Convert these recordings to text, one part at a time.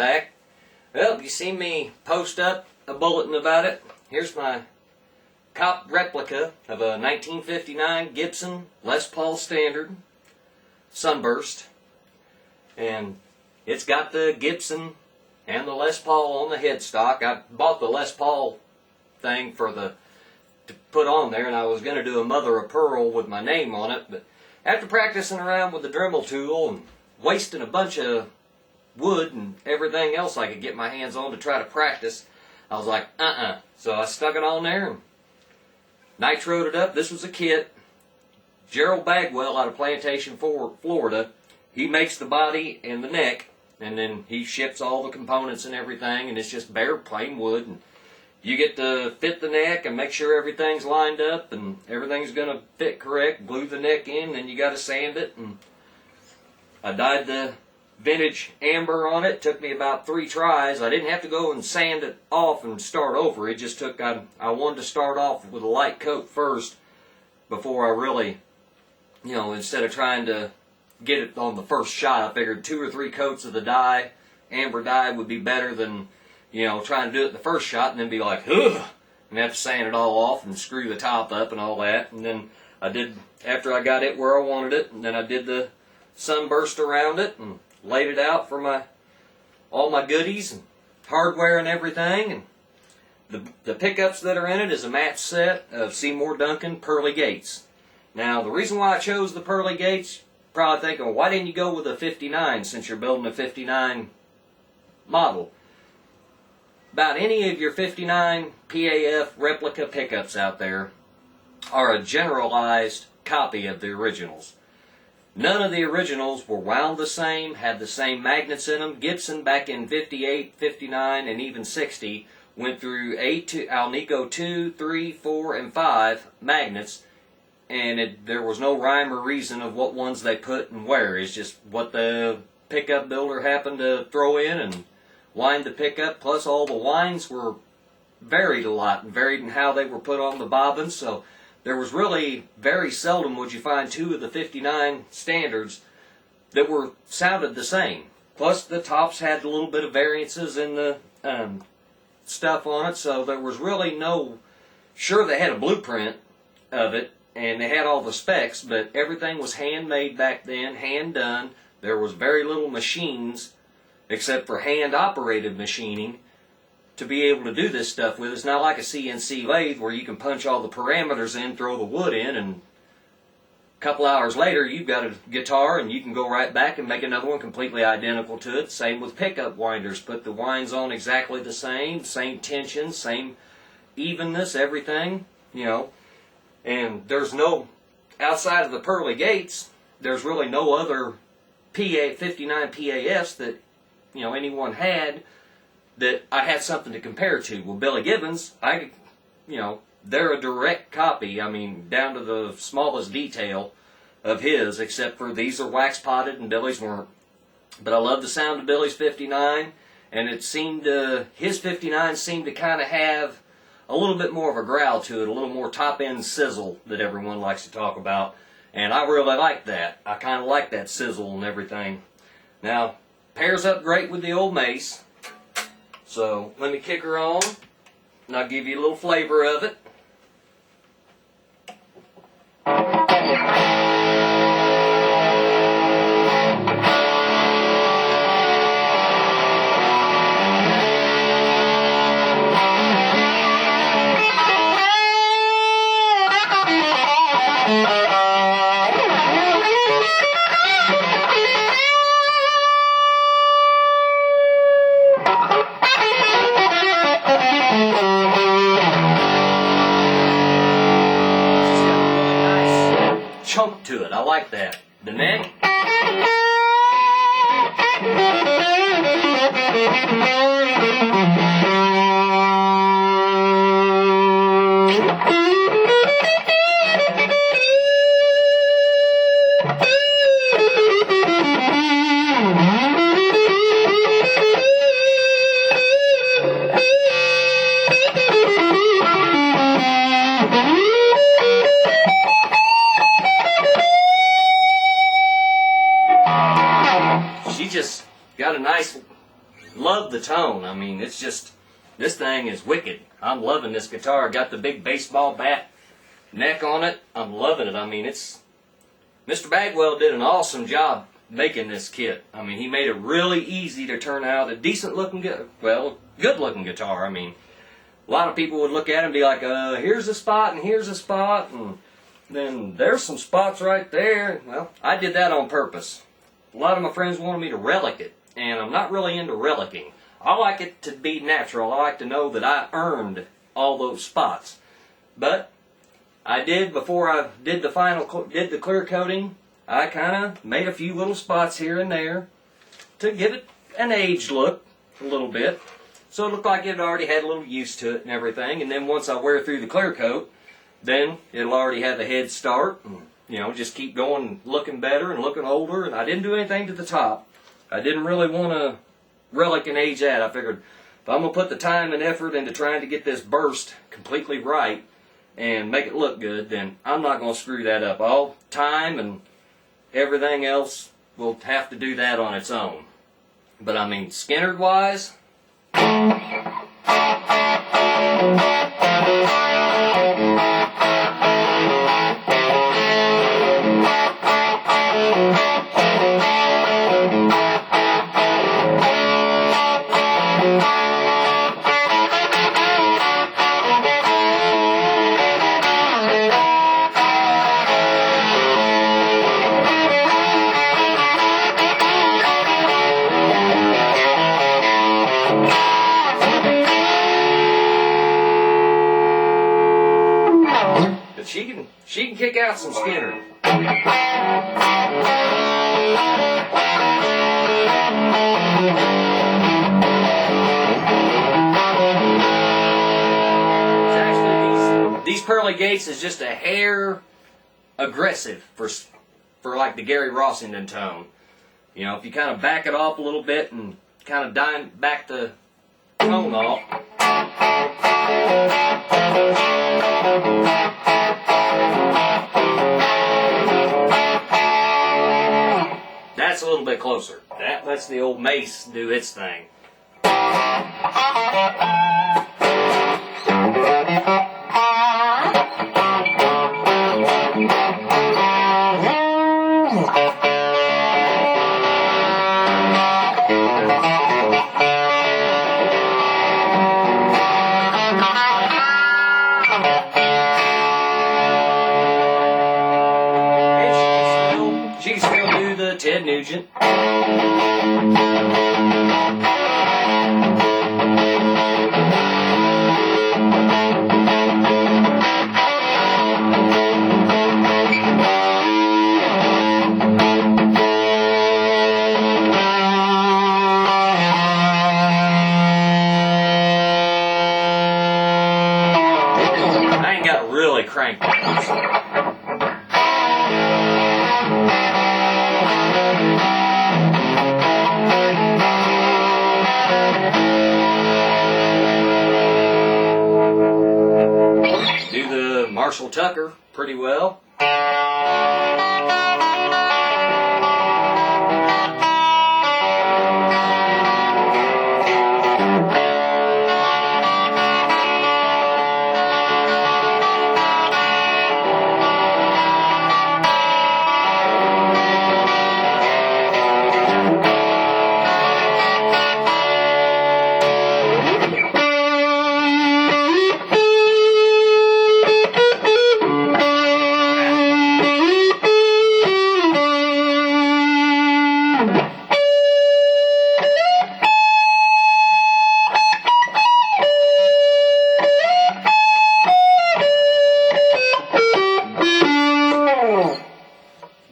back. Well, you see me post up a bulletin about it. Here's my cop replica of a 1959 Gibson Les Paul Standard Sunburst. And it's got the Gibson and the Les Paul on the headstock. I bought the Les Paul thing to put on there, and I was going to do a mother of pearl with my name on it, but after practicing around with the Dremel tool and wasting a bunch of wood and everything else I could get my hands on to try to practice, I was like, So I stuck it on there and nitroed it up. This was a kit. Gerald Bagwell out of Plantation, Florida. He makes the body and the neck, and then he ships all the components and everything, and it's just bare plain wood. And you get to fit the neck and make sure everything's lined up and everything's going to fit correct. Glue the neck in, then you got to sand it. And I dyed the vintage amber on it. Took me about 3 tries. I didn't have to go and sand it off and start over. It just took, I wanted to start off with a light coat first before I really, instead of trying to get it on the first shot, I figured 2 or 3 coats of the dye, amber dye, would be better than trying to do it the first shot and then be like, ugh, and have to sand it all off and screw the top up and all that. And then I did, after I got it where I wanted it, and then I did the sunburst around it and laid it out for all my goodies and hardware and everything. And the pickups that are in it is a match set of Seymour Duncan Pearly Gates. Now, the reason why I chose the Pearly Gates, probably thinking, well, why didn't you go with a 59 since you're building a 59 model? About any of your 59 PAF replica pickups out there are a generalized copy of the originals. None of the originals were wound the same, had the same magnets in them. Gibson back in 58, 59, and even 60 went through Alnico 2, 3, 4, and 5 magnets, and there was no rhyme or reason of what ones they put and where. It's just what the pickup builder happened to throw in and wind the pickup, plus all the winds were varied a lot and varied in how they were put on the bobbins, so there was really very seldom would you find 2 of the 59 standards that sounded the same. Plus the tops had a little bit of variances in the stuff on it, so there was really sure they had a blueprint of it and they had all the specs, but everything was handmade back then, hand done. There was very little machines except for hand-operated machining, to be able to do this stuff with. It's not like a CNC lathe where you can punch all the parameters in, throw the wood in, and a couple hours later you've got a guitar and you can go right back and make another one completely identical to it. Same with pickup winders. Put the winds on exactly the same tension, same evenness, everything, And there's outside of the Pearly Gates, there's really no other 59 PAFs that anyone had that I had something to compare to. Well, Billy Gibbons, they're a direct copy, down to the smallest detail of his, except for these are wax potted and Billy's weren't. But I love the sound of Billy's 59, and his 59 seemed to kind of have a little bit more of a growl to it, a little more top-end sizzle that everyone likes to talk about, and I really like that. I kind of like that sizzle and everything. Now, pairs up great with the old Mace. So let me kick her on and I'll give you a little flavor of it. Chunk to it. I like that. The neck. She just got a nice love the tone. I mean, it's just, this thing is wicked. I'm loving this guitar. Got the big baseball bat neck on it. I'm loving it. I mean, Mr. Bagwell did an awesome job making this kit. I mean, he made it really easy to turn out a decent looking, good looking guitar. I mean, a lot of people would look at it and be like, here's a spot and here's a spot, and then there's some spots right there. Well, I did that on purpose. A lot of my friends wanted me to relic it, and I'm not really into relicking. I like it to be natural. I like to know that I earned all those spots. But I did, before I did the clear coating, I kind of made a few little spots here and there to give it an aged look a little bit. So it looked like it already had a little use to it and everything. And then once I wear through the clear coat, then it'll already have a head start. And, you know, just keep going, looking better and looking older. And I didn't do anything to the top. I didn't really want to relic and age that. I figured if I'm going to put the time and effort into trying to get this burst completely right and make it look good, then I'm not going to screw that up. All time and everything else will have to do that on its own. But I mean, Skinner wise, she can kick out some Skinner. Actually, these pearly gates is just a hair aggressive for like the Gary Rossington tone. You know, if you kind of back it off a little bit and kind of back the tone off. That's a little bit closer. That lets the old Mace do its thing. She can still do the Ted Nugent. I ain't got really cranked it. Marshall Tucker pretty well.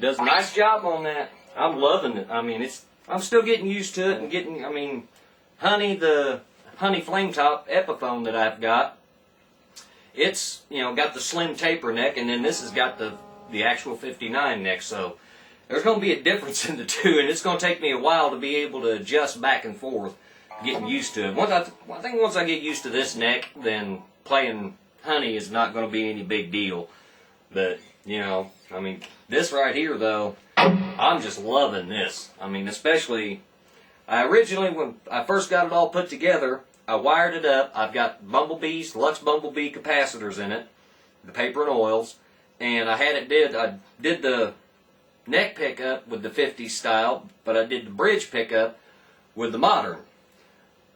Does a nice job on that. I'm loving it. I mean, I'm still getting used to it and getting, I mean, the Honey Flame Top Epiphone that I've got, it's, you know, got the slim taper neck, and then this has got the actual 59 neck, so there's going to be a difference in the two, and it's going to take me a while to be able to adjust back and forth, getting used to it. I think once I get used to this neck, then playing Honey is not going to be any big deal. But, you know, I mean, this right here, though, I'm just loving this. I mean, especially, I originally, when I first got it all put together, I wired it up. I've got Bumblebee's, Lux Bumblebee capacitors in it, the paper and oils, and I did the neck pickup with the 50s style, but I did the bridge pickup with the modern,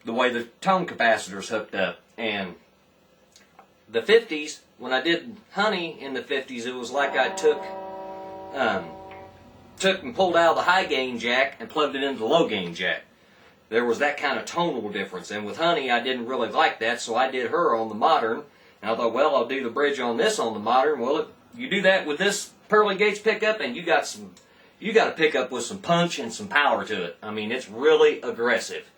the way the tone capacitors hooked up. And the 50s, when I did Honey in the 50s, it was like I took and pulled out the high gain jack and plugged it into the low gain jack. There was that kind of tonal difference. And with Honey, I didn't really like that, so I did her on the modern. And I thought, well, I'll do the bridge on this on the modern. Well, you do that with this Pearly Gates pickup, and you got a pickup with some punch and some power to it. I mean, it's really aggressive.